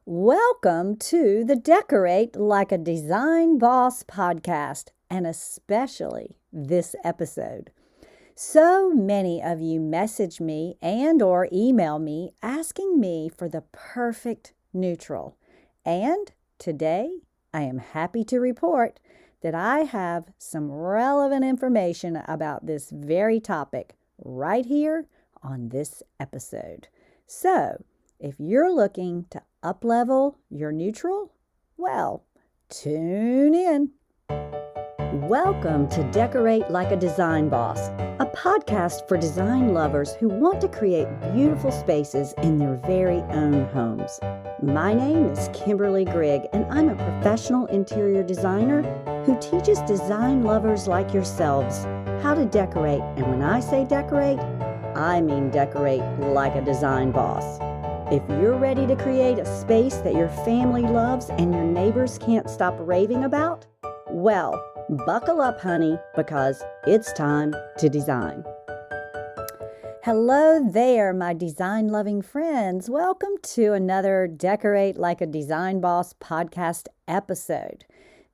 Welcome to the Decorate Like a Design Boss podcast, and especially this episode. So many of you message me and or email me asking me for the perfect neutral. And today I am happy to report that I have some relevant information about this very topic right here on this episode. So, if you're looking to up-level your neutral, well, tune in. Welcome to Decorate Like a Design Boss, a podcast for design lovers who want to create beautiful spaces in their very own homes. My name is Kimberly Grigg, and I'm a professional interior designer who teaches design lovers like yourselves how to decorate. And when I say decorate, I mean decorate like a design boss. If you're ready to create a space that your family loves and your neighbors can't stop raving about, well, buckle up, honey, because it's time to design. Hello there, my design-loving friends. Welcome to another Decorate Like a Design Boss podcast episode.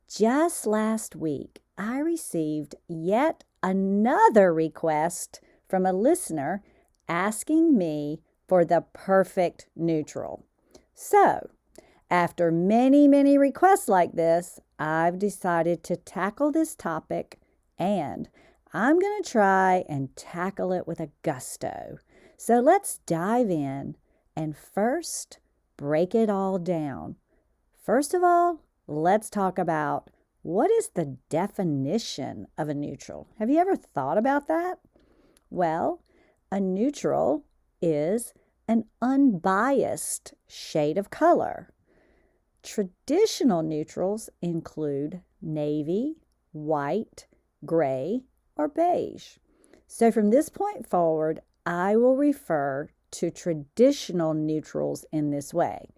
Just last week, I received yet another request from a listener asking me for the perfect neutral. So, after many requests like this, I've decided to tackle this topic, and I'm going to try and tackle it with a gusto. So let's dive in and first break it all down. First of all, let's talk about what is the definition of a neutral. Have you ever thought about that? Well, a neutral is an unbiased shade of color. Traditional neutrals include navy, white, gray, or beige. So from this point forward, I will refer to traditional neutrals in this way.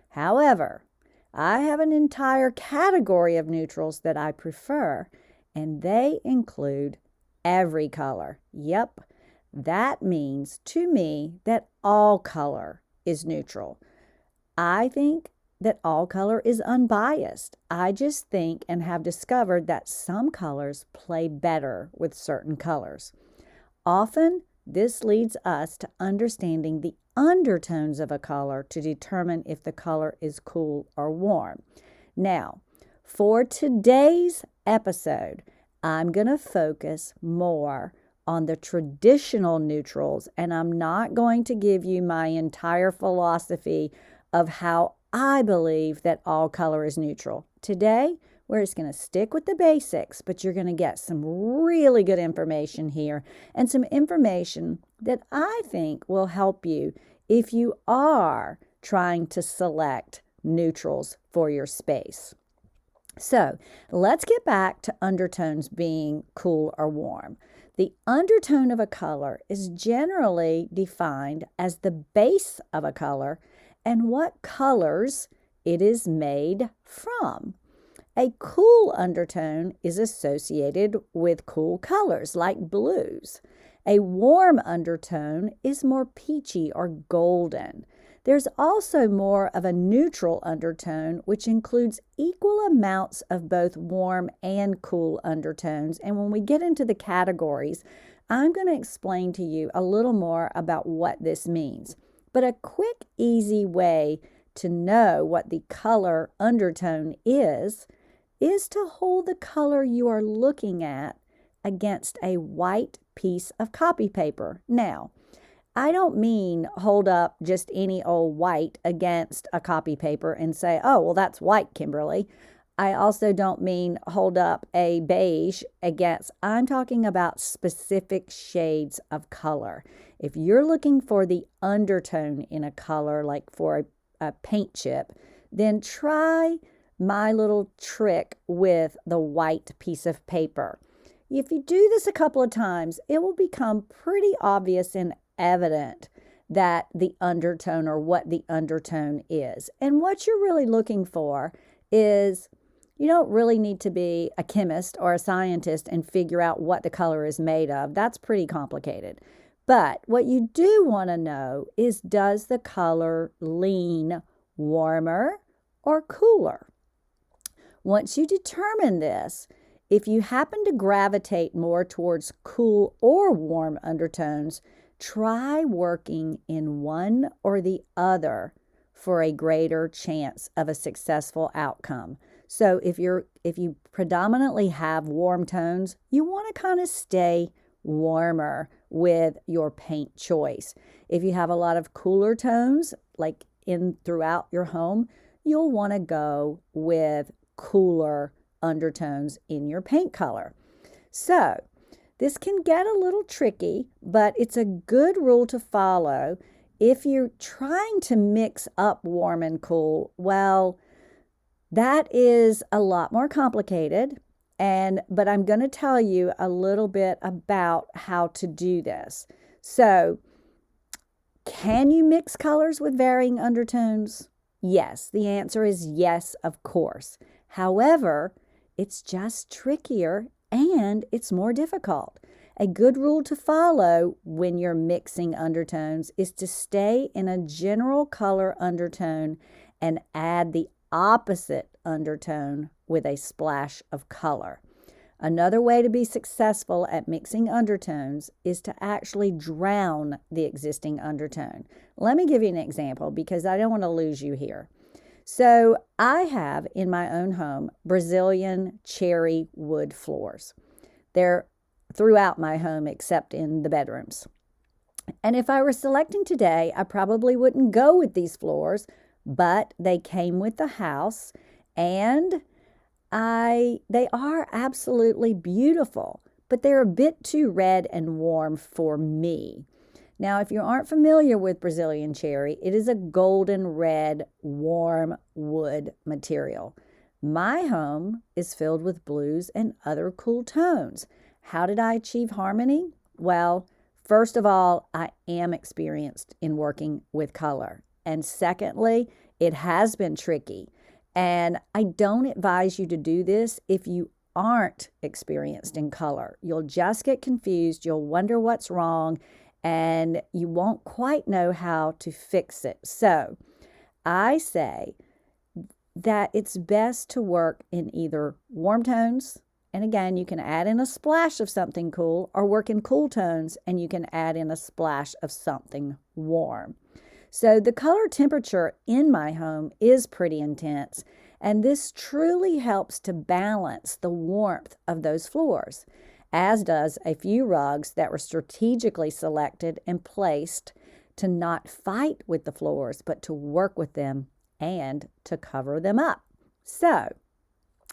However, I have an entire category of neutrals that I prefer, and they include every color. Yep. That means to me that all color is neutral. I think that all color is unbiased. I just think and have discovered that some colors play better with certain colors. Often, this leads us to understanding the undertones of a color to determine if the color is cool or warm. Now, for today's episode, I'm going to focus more on the traditional neutrals, and I'm not going to give you my entire philosophy of how I believe that all color is neutral. Today, we're just going to stick with the basics, but you're going to get some really good information here and some information that I think will help you if you are trying to select neutrals for your space. So, let's get back to undertones being cool or warm. The undertone of a color is generally defined as the base of a color and what colors it is made from. A cool undertone is associated with cool colors like blues. A warm undertone is more peachy or golden. There's also more of a neutral undertone, which includes equal amounts of both warm and cool undertones. And when we get into the categories, I'm going to explain to you a little more about what this means. But a quick, easy way to know what the color undertone is to hold the color you are looking at against a white piece of copy paper. Now, I don't mean hold up just any old white against a copy paper and say, oh, well, that's white, Kimberly. I also don't mean hold up a beige against, I'm talking about specific shades of color. If you're looking for the undertone in a color, like for a paint chip, then try my little trick with the white piece of paper. If you do this a couple of times, it will become pretty obvious and evident that the undertone or what the undertone is. And what you're really looking for is, you don't really need to be a chemist or a scientist and figure out what the color is made of. That's pretty complicated. But what you do want to know is, does the color lean warmer or cooler. Once you determine this, if you happen to gravitate more towards cool or warm undertones, try working in one or the other for a greater chance of a successful outcome. So if you predominantly have warm tones, you want to kind of stay warmer with your paint choice. If you have a lot of cooler tones, like throughout your home, you'll want to go with cooler undertones in your paint color. So this can get a little tricky, but it's a good rule to follow. If you're trying to mix up warm and cool, well, that is a lot more complicated. But I'm going to tell you a little bit about how to do this. So, can you mix colors with varying undertones? Yes, the answer is yes, of course. However, it's just trickier and it's more difficult. A good rule to follow when you're mixing undertones is to stay in a general color undertone and add the opposite undertone with a splash of color. Another way to be successful at mixing undertones is to actually drown the existing undertone. Let me give you an example because I don't want to lose you here. So I have in my own home Brazilian cherry wood floors. They're throughout my home except in the bedrooms. And if I were selecting today, I probably wouldn't go with these floors, but they came with the house and they are absolutely beautiful, but they're a bit too red and warm for me. Now, if you aren't familiar with Brazilian cherry, it is a golden red, warm wood material. My home is filled with blues and other cool tones. How did I achieve harmony? Well, first of all, I am experienced in working with color. And secondly, it has been tricky. And I don't advise you to do this if you aren't experienced in color. You'll just get confused. You'll wonder what's wrong, and you won't quite know how to fix it. So I say that it's best to work in either warm tones, and again, you can add in a splash of something cool, or work in cool tones, and you can add in a splash of something warm. So the color temperature in my home is pretty intense, and this truly helps to balance the warmth of those floors, as does a few rugs that were strategically selected and placed to not fight with the floors, but to work with them and to cover them up. So,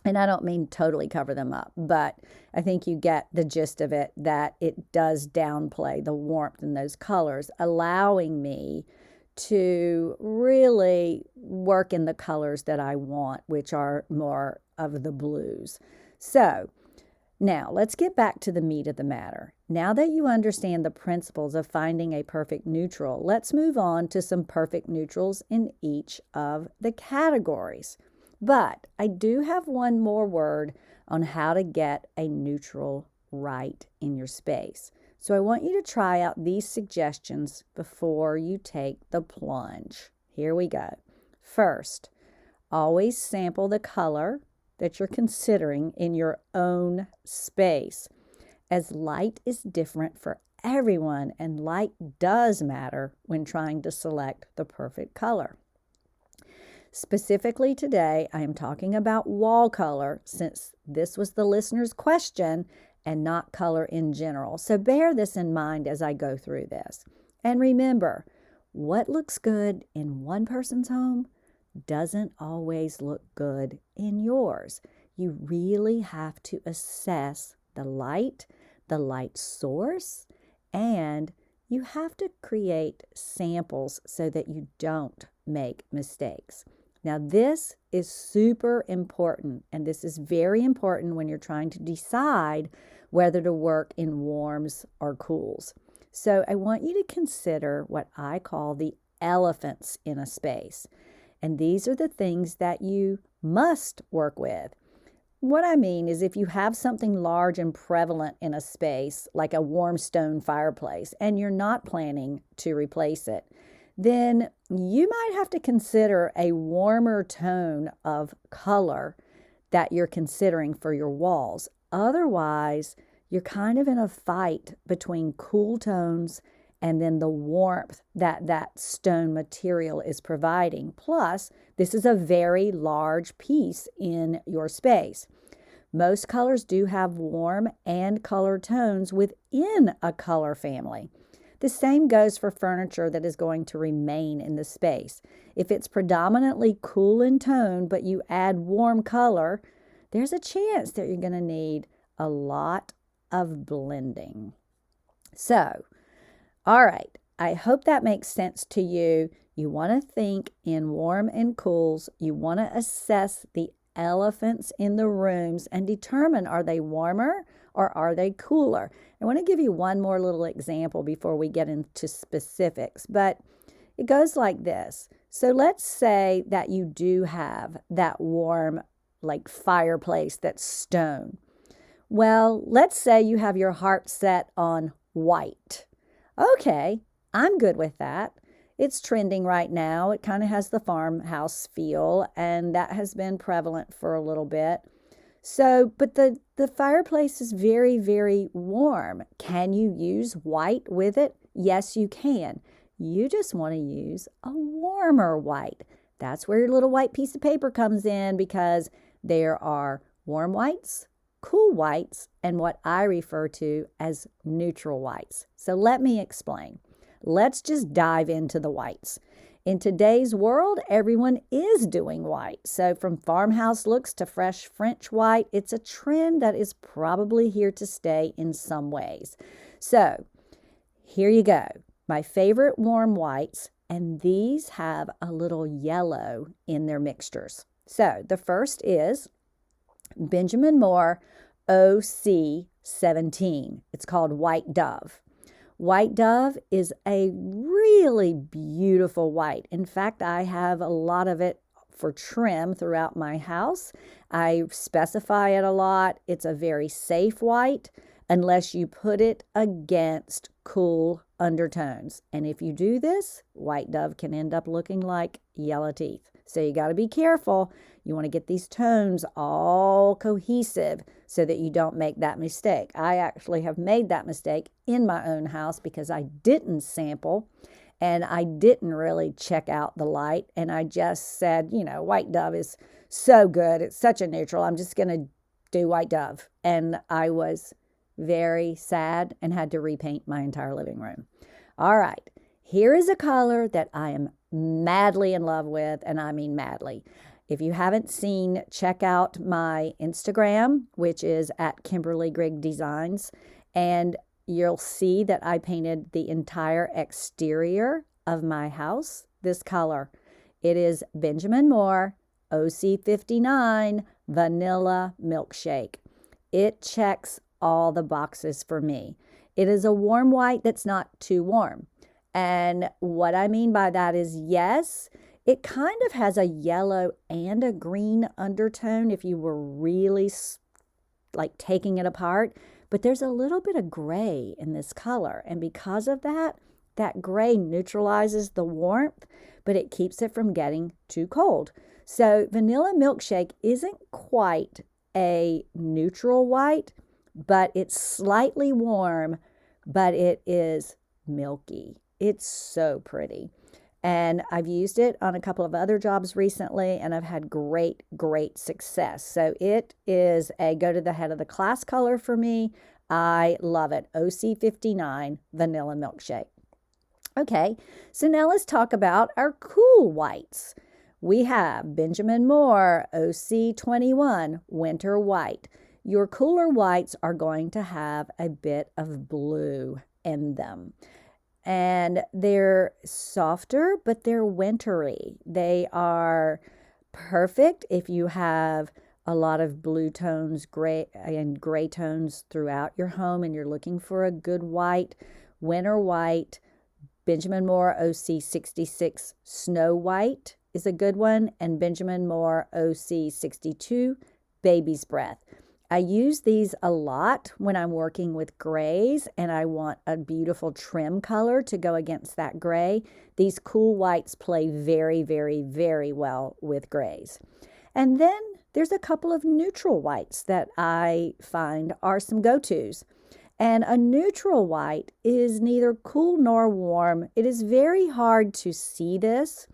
and I don't mean totally cover them up, but I think you get the gist of it, that it does downplay the warmth in those colors, allowing me to really work in the colors that I want, which are more of the blues. So now let's get back to the meat of the matter. Now that you understand the principles of finding a perfect neutral, let's move on to some perfect neutrals in each of the categories. But I do have one more word on how to get a neutral right in your space. So I want you to try out these suggestions before you take the plunge. Here we go. First, always sample the color that you're considering in your own space, as light is different for everyone, and light does matter when trying to select the perfect color. Specifically today, I am talking about wall color, since this was the listener's question, and not color in general. So bear this in mind as I go through this. And remember, what looks good in one person's home doesn't always look good in yours. You really have to assess the light source, and you have to create samples so that you don't make mistakes. Now, this is super important, and this is very important when you're trying to decide whether to work in warms or cools. So I want you to consider what I call the elephants in a space. And these are the things that you must work with. What I mean is, if you have something large and prevalent in a space, like a warm stone fireplace, and you're not planning to replace it, then you might have to consider a warmer tone of color that you're considering for your walls. Otherwise, you're kind of in a fight between cool tones and then the warmth that stone material is providing. Plus, this is a very large piece in your space. Most colors do have warm and color tones within a color family. The same goes for furniture that is going to remain in the space. If it's predominantly cool in tone, but you add warm color, there's a chance that you're going to need a lot of blending. So, all right, I hope that makes sense to you. You want to think in warm and cools. You want to assess the elephants in the rooms and determine, are they warmer or are they cooler? I want to give you one more little example before we get into specifics, but it goes like this. So let's say that you do have that warm, like fireplace that's stone. Well, let's say you have your heart set on white. Okay, I'm good with that. It's trending right now. It kind of has the farmhouse feel, and that has been prevalent for a little bit. So, but the fireplace is very, very warm. Can you use white with it? Yes, you can. You just want to use a warmer white. That's where your little white piece of paper comes in, because there are warm whites, cool whites, and what I refer to as neutral whites. So let me explain. Let's just dive into the whites. In today's world, everyone is doing white. So from farmhouse looks to fresh French white, it's a trend that is probably here to stay in some ways. So here you go. My favorite warm whites, and these have a little yellow in their mixtures. So the first is Benjamin Moore OC 17. It's called White Dove. White Dove is a really beautiful white. In fact, I have a lot of it for trim throughout my house. I specify it a lot. It's a very safe white unless you put it against cool undertones. And if you do this, White Dove can end up looking like yellow teeth. So you got to be careful. You want to get these tones all cohesive so that you don't make that mistake. I actually have made that mistake in my own house because I didn't sample and I didn't really check out the light. And I just said, White Dove is so good. It's such a neutral. I'm just going to do White Dove. And I was very sad and had to repaint my entire living room. All right. Here is a color that I am madly in love with, and I mean madly. If you haven't seen, check out my Instagram, which is at Kimberly Grigg Designs, and you'll see that I painted the entire exterior of my house this color. It is Benjamin Moore OC 59 Vanilla Milkshake. It checks all the boxes for me. It is a warm white that's not too warm. And what I mean by that is, yes, it kind of has a yellow and a green undertone if you were really like taking it apart, but there's a little bit of gray in this color. And because of that, that gray neutralizes the warmth, but it keeps it from getting too cold. So Vanilla Milkshake isn't quite a neutral white, but it's slightly warm, but it is milky. It's so pretty. And I've used it on a couple of other jobs recently, and I've had great, great success. So it is a go to the head of the class color for me. I love it. OC 59 Vanilla Milkshake. Okay, so now let's talk about our cool whites. We have Benjamin Moore OC 21 Winter White. Your cooler whites are going to have a bit of blue in them. And they're softer, but they're wintry. They are perfect if you have a lot of blue tones, gray tones throughout your home and you're looking for a good white. Winter white, Benjamin Moore OC 66 Snow White is a good one, and Benjamin Moore OC 62 Baby's Breath. I use these a lot when I'm working with grays and I want a beautiful trim color to go against that gray. These cool whites play very, very, very well with grays. And then there's a couple of neutral whites that I find are some go-tos. And a neutral white is neither cool nor warm. It is very hard to see this,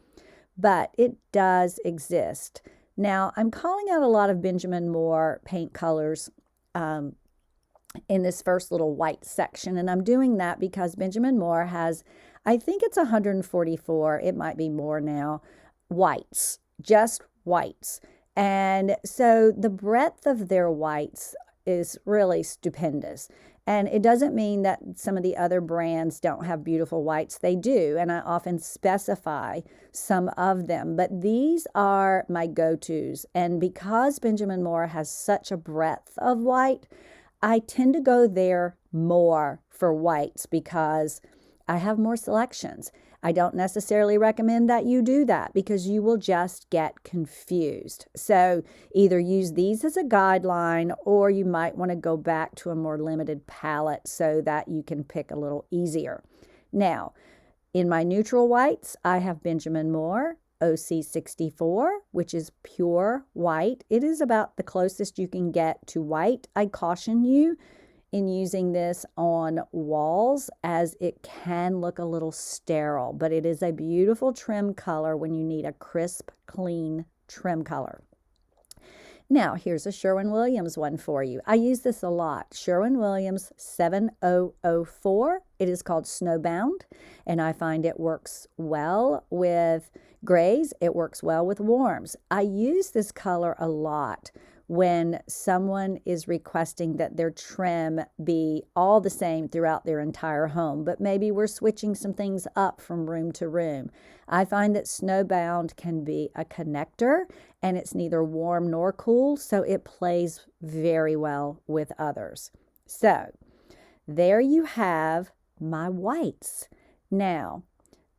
but it does exist. Now, I'm calling out a lot of Benjamin Moore paint colors in this first little white section, and I'm doing that because Benjamin Moore has, I think it's 144, it might be more now, whites, just whites. And so the breadth of their whites is really stupendous. And it doesn't mean that some of the other brands don't have beautiful whites. They do, and I often specify some of them. But these are my go-tos. And because Benjamin Moore has such a breadth of white, I tend to go there more for whites because I have more selections. I don't necessarily recommend that you do that because you will just get confused. So either use these as a guideline or you might want to go back to a more limited palette so that you can pick a little easier. Now, in my neutral whites, I have Benjamin Moore OC64, which is pure white. It is about the closest you can get to white. I caution you in using this on walls as it can look a little sterile, but it is a beautiful trim color when you need a crisp, clean trim color. Now, here's a Sherwin-Williams one for you. I use this a lot. Sherwin-Williams 7004. It is called Snowbound, and I find it works well with grays. It works well with warms. I use this color a lot when someone is requesting that their trim be all the same throughout their entire home, but maybe we're switching some things up from room to room. I find that Snowbound can be a connector, and it's neither warm nor cool, so it plays very well with others. So there you have my whites. Now,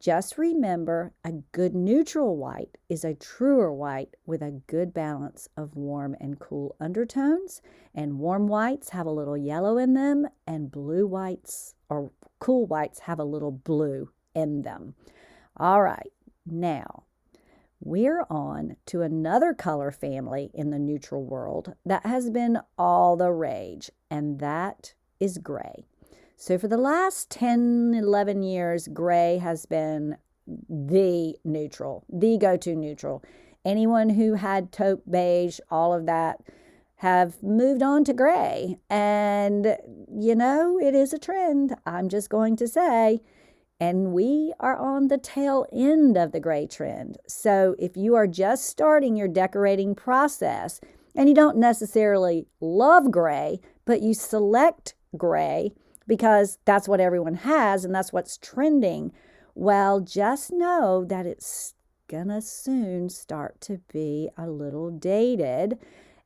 just remember, a good neutral white is a truer white with a good balance of warm and cool undertones. And warm whites have a little yellow in them, and blue whites or cool whites have a little blue in them. All right, now we're on to another color family in the neutral world that has been all the rage, and that is gray. So for the last 10, 11 years, gray has been the neutral, the go-to neutral. Anyone who had taupe, beige, all of that have moved on to gray. And, you know, it is a trend, I'm just going to say. And we are on the tail end of the gray trend. So if you are just starting your decorating process and you don't necessarily love gray, but you select gray, because that's what everyone has and that's what's trending, well, just know that it's gonna soon start to be a little dated,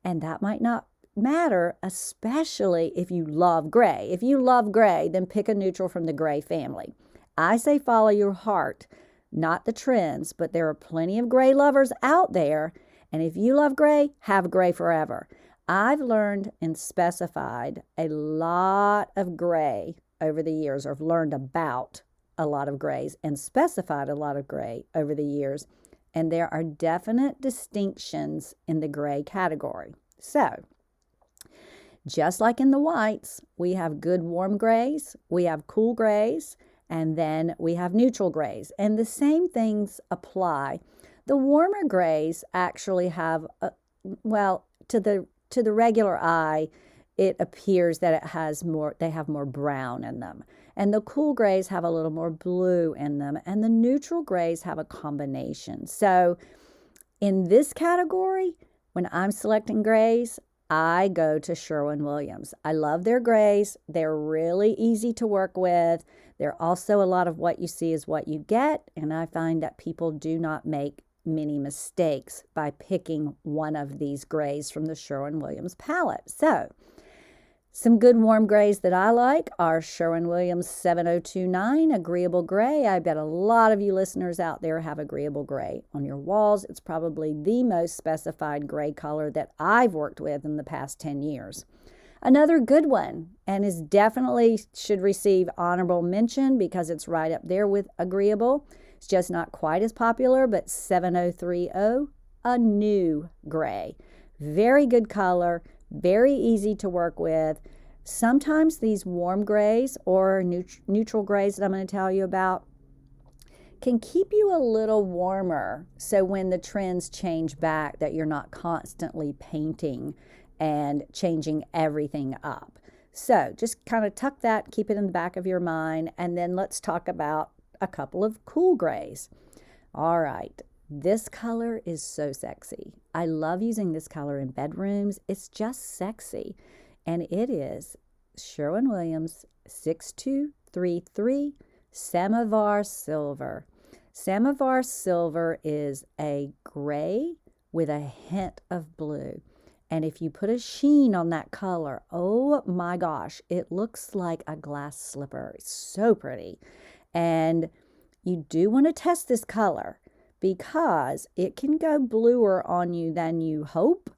and that might not matter, especially if you love gray. If you love gray, then pick a neutral from the gray family. I say follow your heart, not the trends, but there are plenty of gray lovers out there, and if you love gray, have gray forever. I've learned and specified a lot of gray over the years, or I've learned about a lot of grays and specified a lot of gray over the years, and there are definite distinctions in the gray category. So, just like in the whites, we have good warm grays, we have cool grays, and then we have neutral grays, and the same things apply. The warmer grays actually have, to the regular eye, it appears that it has more, they have more brown in them. And the cool grays have a little more blue in them. And the neutral grays have a combination. So in this category, when I'm selecting grays, I go to Sherwin-Williams. I love their grays. They're really easy to work with. They're also a lot of what you see is what you get. And I find that people do not make many mistakes by picking one of these grays from the Sherwin-Williams palette. So Some good warm grays that I like are Sherwin-Williams 7029, Agreeable Gray. I bet a lot of you listeners out there have Agreeable Gray on your walls. It's probably the most specified gray color that I've worked with in the past 10 years. Another good one, and is definitely should receive honorable mention because it's right up there with Agreeable. It's just not quite as popular, but 7030, a new gray. Very good color. Very easy to work with. Sometimes these warm grays or neutral grays that I'm going to tell you about can keep you a little warmer. So when the trends change back, that you're not constantly painting and changing everything up. So just kind of tuck that, keep it in the back of your mind, and then let's talk about a couple of cool grays. All right. This color is so sexy. I love using this color in bedrooms. It's just sexy. And it is Sherwin-Williams 6233 Samovar Silver. Samovar Silver is a gray with a hint of blue. And if you put a sheen on that color, oh my gosh, it looks like a glass slipper. It's so pretty. And you do want to test this color, because it can go bluer on you than you hope.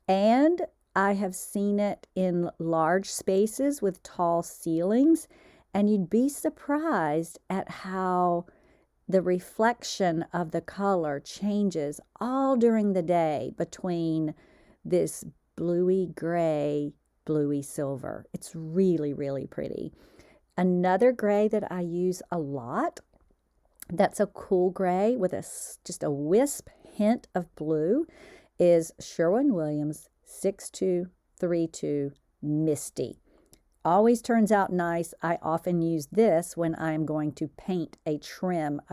And I have seen it in large spaces with tall ceilings, and you'd be surprised at how the reflection of the color changes all during the day between this bluey gray, bluey silver. It's really, really pretty. Another gray that I use a lot, that's a cool gray with just a wisp hint of blue, is Sherwin-Williams 6232 Misty. Always turns out nice. I often use this when I'm going to paint a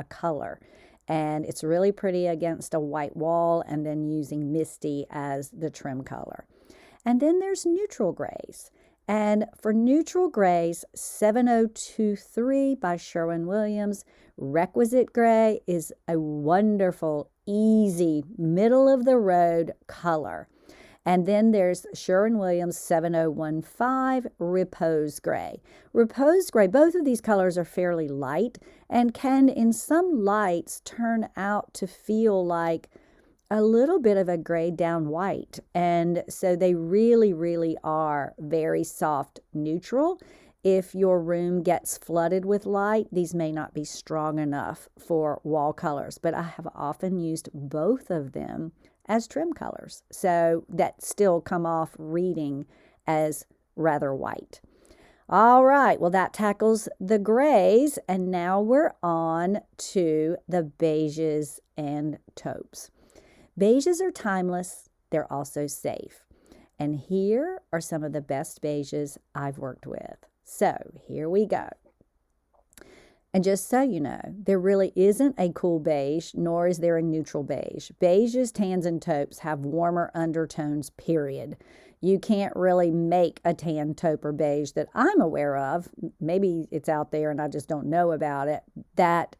color. And it's really pretty against a white wall, and then using Misty as the trim color. And then there's neutral grays. And for neutral grays, 7023 by Sherwin-Williams, Requisite Gray is a wonderful, easy, middle-of-the-road color. And then there's Sherwin-Williams 7015 Repose Gray. Repose Gray, both of these colors are fairly light and can, in some lights, turn out to feel like a little bit of a grayed down white. And so they really, really are very soft neutral. If your room gets flooded with light, these may not be strong enough for wall colors, but I have often used both of them as trim colors, so that still come off reading as rather white. All right, well, that tackles the grays, and now we're on to the beiges and taupes. Beiges are timeless. They're also safe. And here are some of the best beiges I've worked with. So here we go. And just so you know, there really isn't a cool beige, nor is there a neutral beige. Beiges, tans, and taupes have warmer undertones, period. You can't really make a tan, taupe, or beige that I'm aware of. Maybe it's out there and I just don't know about it. That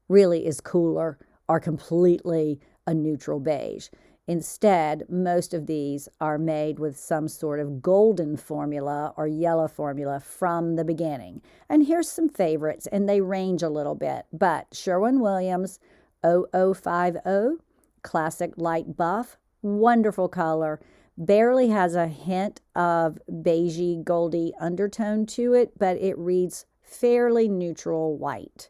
really is cooler or completely a neutral beige. Instead, most of these are made with some sort of golden formula or yellow formula from the beginning. And here's some favorites, and they range a little bit. But Sherwin-Williams 0050 Classic Light Buff, wonderful color. Barely has a hint of beigey, goldy undertone to it, but it reads fairly neutral white.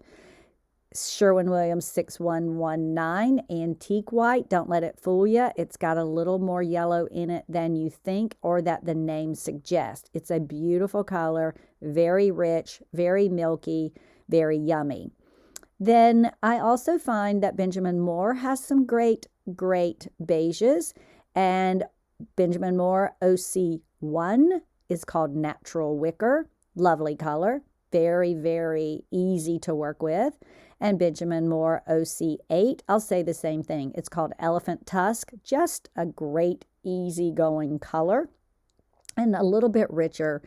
Sherwin-Williams 6119 Antique White. Don't let it fool you. It's got a little more yellow in it than you think or that the name suggests. It's a beautiful color, very rich, very milky, very yummy. Then I also find that Benjamin Moore has some great beiges, and Benjamin Moore OC1 is called Natural Wicker. Lovely color. Very, very easy to work with. And Benjamin Moore OC8, I'll say the same thing. It's called Elephant Tusk. Just a great, easygoing color. And a little bit richer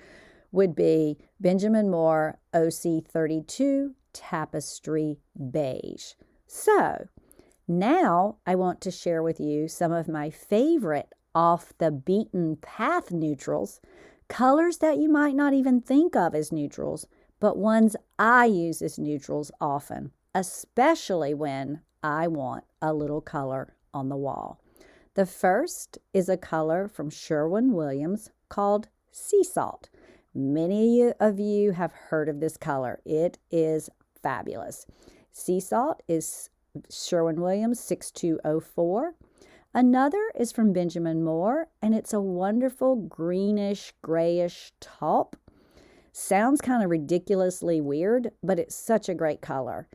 would be Benjamin Moore OC32 Tapestry Beige. So now I want to share with you some of my favorite off the beaten path neutrals Colors that you might not even think of as neutrals, but ones I use as neutrals often, especially when I want a little color on the wall. The first is a color from Sherwin-Williams called Sea Salt. Many of you have heard of this color. It is fabulous. Sea Salt is Sherwin-Williams 6204. Another is from Benjamin Moore, and it's a wonderful greenish, grayish taupe. Sounds kind of ridiculously weird, but it's such a great color.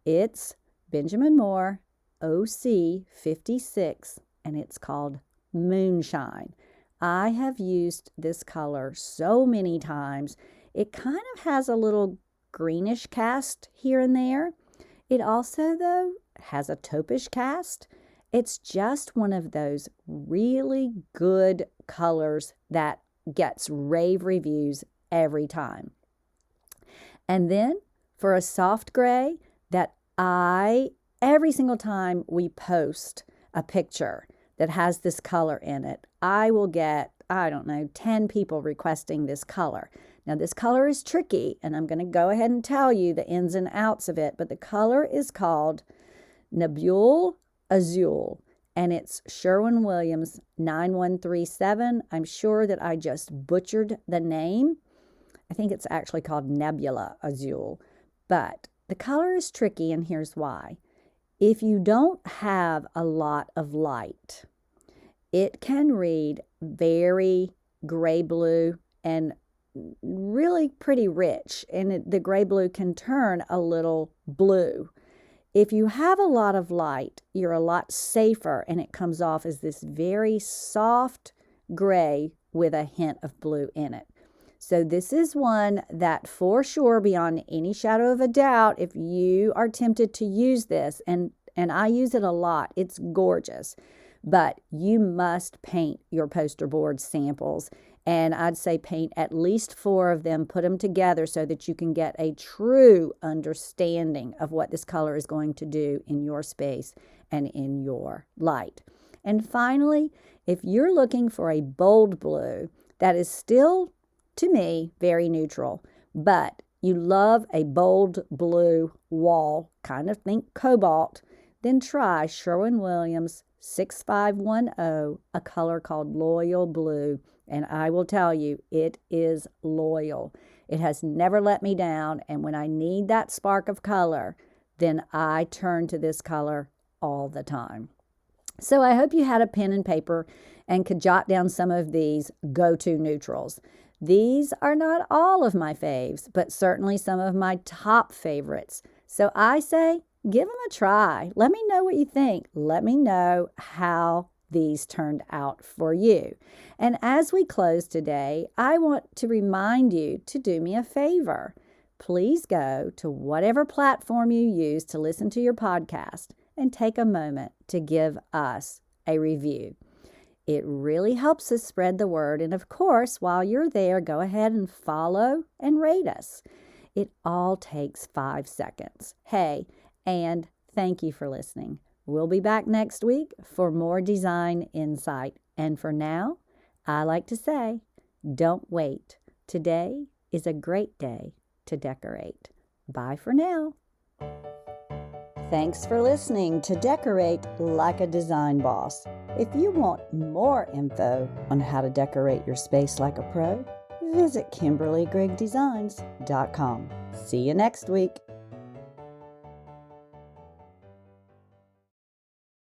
It's Benjamin Moore OC 56, and it's called Moonshine. I have used this color so many times. It kind of has a little greenish cast here and there. It also, though, has a taupish cast. It's just one of those really good colors that gets rave reviews every time. And then for a soft gray that every single time we post a picture that has this color in it, I will get, 10 people requesting this color. Now, this color is tricky, and I'm going to go ahead and tell you the ins and outs of it, but the color is called Nebule Azul, and it's Sherwin-Williams 9137. I'm sure that I just butchered the name. I think it's actually called Nebula Azul, but the color is tricky, and here's why. If you don't have a lot of light, it can read very gray blue and really pretty rich, and the gray blue can turn a little blue. If you have a lot of light, you're a lot safer, and it comes off as this very soft gray with a hint of blue in it. So this is one that for sure, beyond any shadow of a doubt, if you are tempted to use this, and I use it a lot, it's gorgeous, but you must paint your poster board samples. And I'd say paint at least 4 of them, put them together so that you can get a true understanding of what this color is going to do in your space and in your light. And finally, if you're looking for a bold blue that is still, to me, very neutral, but you love a bold blue wall, kind of think cobalt, then try Sherwin-Williams 6510, a color called Loyal Blue. And I will tell you, it is loyal. It has never let me down. And when I need that spark of color, then I turn to this color all the time. So I hope you had a pen and paper and could jot down some of these go-to neutrals. These are not all of my faves, but certainly some of my top favorites. So I say, give them a try. Let me know what you think. Let me know how these turned out for you. And as we close today, I want to remind you to do me a favor. Please go to whatever platform you use to listen to your podcast and take a moment to give us a review. It really helps us spread the word. And of course, while you're there, go ahead and follow and rate us. It all takes 5 seconds. Hey, and thank you for listening. We'll be back next week for more design insight. And for now, I like to say, don't wait. Today is a great day to decorate. Bye for now. Thanks for listening to Decorate Like a Design Boss. If you want more info on how to decorate your space like a pro, visit KimberlyGreggDesigns.com. See you next week.